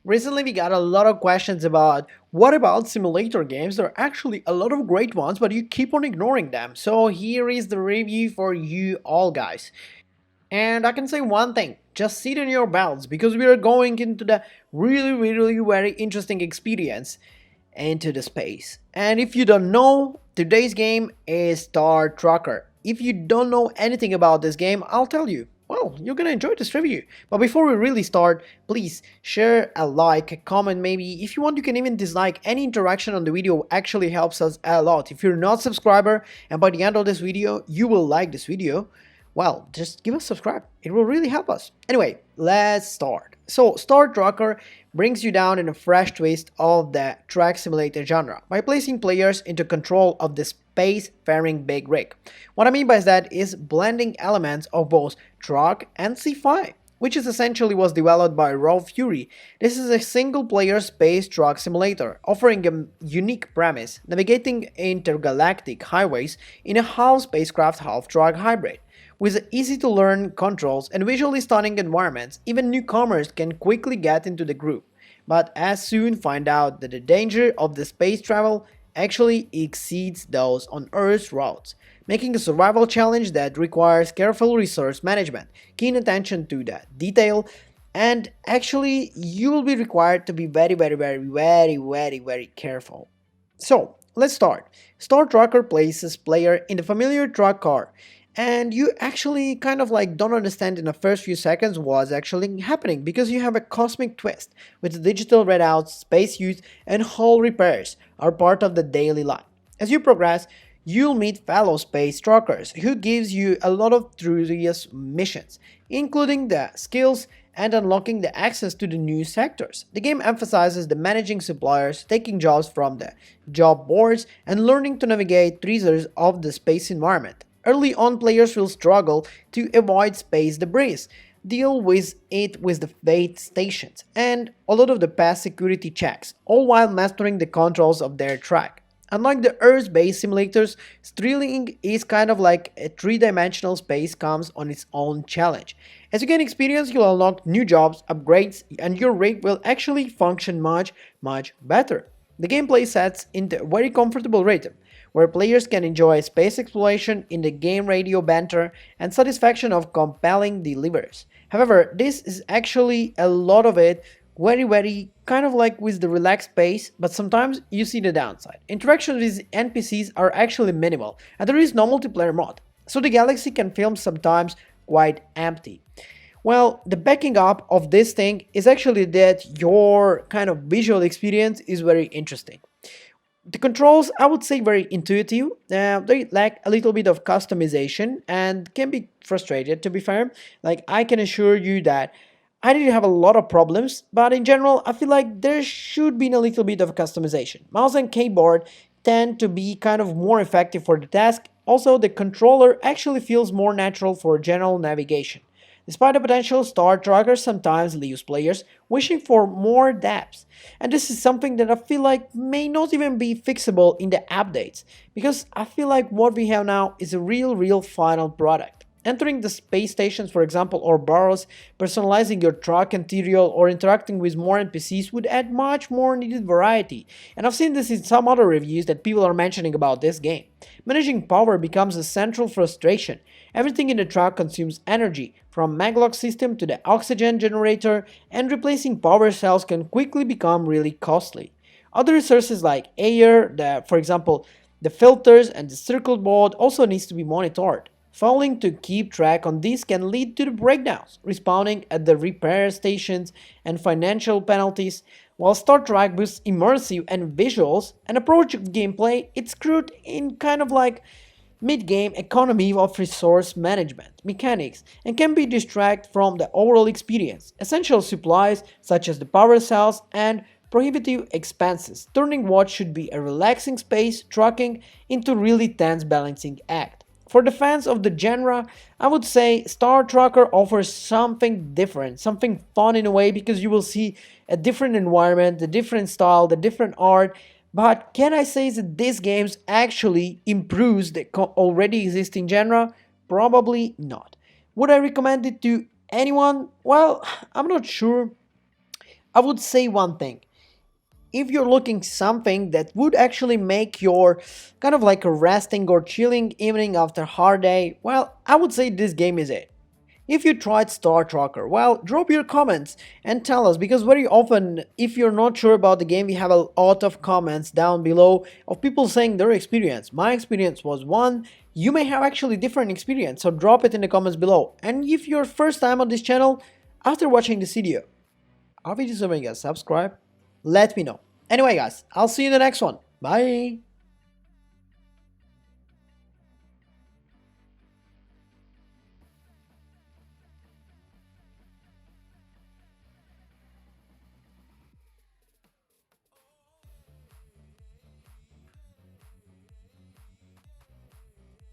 Recently, we got a lot of questions about what about simulator games? There are actually a lot of great ones, but you keep on ignoring them. So, here is the review for you all, guys. And I can say one thing, just sit in your belts because we are going into the really very interesting experience into the space. And if you don't know, today's game is Star Trucker. If you don't know anything about this game, I'll tell you. Well, you're gonna enjoy this review. But before we really start, please share a like, a comment maybe. If you want, you can even dislike. Any interaction on the video actually helps us a lot. If you're not a subscriber and by the end of this video, you will like this video, well, just give us a subscribe. It will really help us. Anyway, let's start. So, Star Trucker brings you down in a fresh twist of the track simulator genre by placing players into control of the space-faring big rig. What I mean by that is blending elements of both truck and sci-fi, which is essentially was developed by Raw Fury. This is a single-player space truck simulator, offering a unique premise, navigating intergalactic highways in a half spacecraft, half truck hybrid. With easy-to-learn controls and visually stunning environments, even newcomers can quickly get into the groove, but as soon find out that the danger of the space travel actually exceeds those on Earth's routes, making a survival challenge that requires careful resource management, keen attention to the detail, and actually you will be required to be very careful. So, let's start. Star Trucker places player in the familiar truck car, and you actually kind of like don't understand in the first few seconds what's actually happening because you have a cosmic twist with digital readouts, space use, and hull repairs are part of the daily life. As you progress, you'll meet fellow space truckers who gives you a lot of curious missions, including the skills and unlocking the access to the new sectors. The game emphasizes the managing suppliers, taking jobs from the job boards, and learning to navigate treasures of the space environment. Early on, players will struggle to avoid space debris, deal with it with the fate stations, and a lot of the past security checks, all while mastering the controls of their track. Unlike the Earth-based simulators, Streeling is kind of like a three-dimensional space comes on its own challenge. As you gain experience, you'll unlock new jobs, upgrades, and your rig will actually function much better. The gameplay sets into a very comfortable rhythm, where players can enjoy space exploration in the game radio banter and satisfaction of compelling delivers. However, this is actually a lot of it very kind of like with the relaxed pace, but sometimes you see the downside. Interactions with NPCs are actually minimal, and there is no multiplayer mode, so the galaxy can feel sometimes quite empty. Well, the backing up of this thing is actually that your kind of visual experience is very interesting. The controls, I would say, very intuitive. They lack a little bit of customization and can be frustrated, to be fair. Like, I can assure you that I didn't have a lot of problems, but in general, I feel like there should be a little bit of customization. Mouse and keyboard tend to be kind of more effective for the task. Also, the controller actually feels more natural for general navigation. Despite the potential, Star Tracker sometimes leaves players wishing for more depth, and this is something that I feel like may not even be fixable in the updates, because I feel like what we have now is a real final product. Entering the space stations, for example, or burrows, personalizing your truck interior, or interacting with more NPCs would add much more needed variety. And I've seen this in some other reviews that people are mentioning about this game. Managing power becomes a central frustration. Everything in the truck consumes energy, from maglock system to the oxygen generator, and replacing power cells can quickly become really costly. Other resources like air, for example, the filters and the circuit board also needs to be monitored. Failing to keep track on these can lead to the breakdowns, respawning at the repair stations, and financial penalties. While Star Trek boosts immersive and visuals, an approach of gameplay, it's screwed in kind of like mid-game economy of resource management mechanics and can be distract from the overall experience. Essential supplies such as the power cells and prohibitive expenses, turning what should be a relaxing space trucking into really tense balancing act. For the fans of the genre, I would say Star Trucker offers something different, something fun in a way because you will see a different environment, the different style, the different art. But can I say that this games actually improves the already existing genre? Probably not. Would I recommend it to anyone? Well, I'm not sure. I would say one thing. If you're looking something that would actually make your kind of like a resting or chilling evening after a hard day, well, I would say this game is it. If you tried Star Tracker, well, drop your comments and tell us, because very often, if you're not sure about the game, we have a lot of comments down below of people saying their experience. My experience was one, you may have actually different experience, so drop it in the comments below. And if you're first time on this channel, after watching this video, are we deserving a subscribe? Let me know. Anyway guys, I'll see you in the next one. Bye!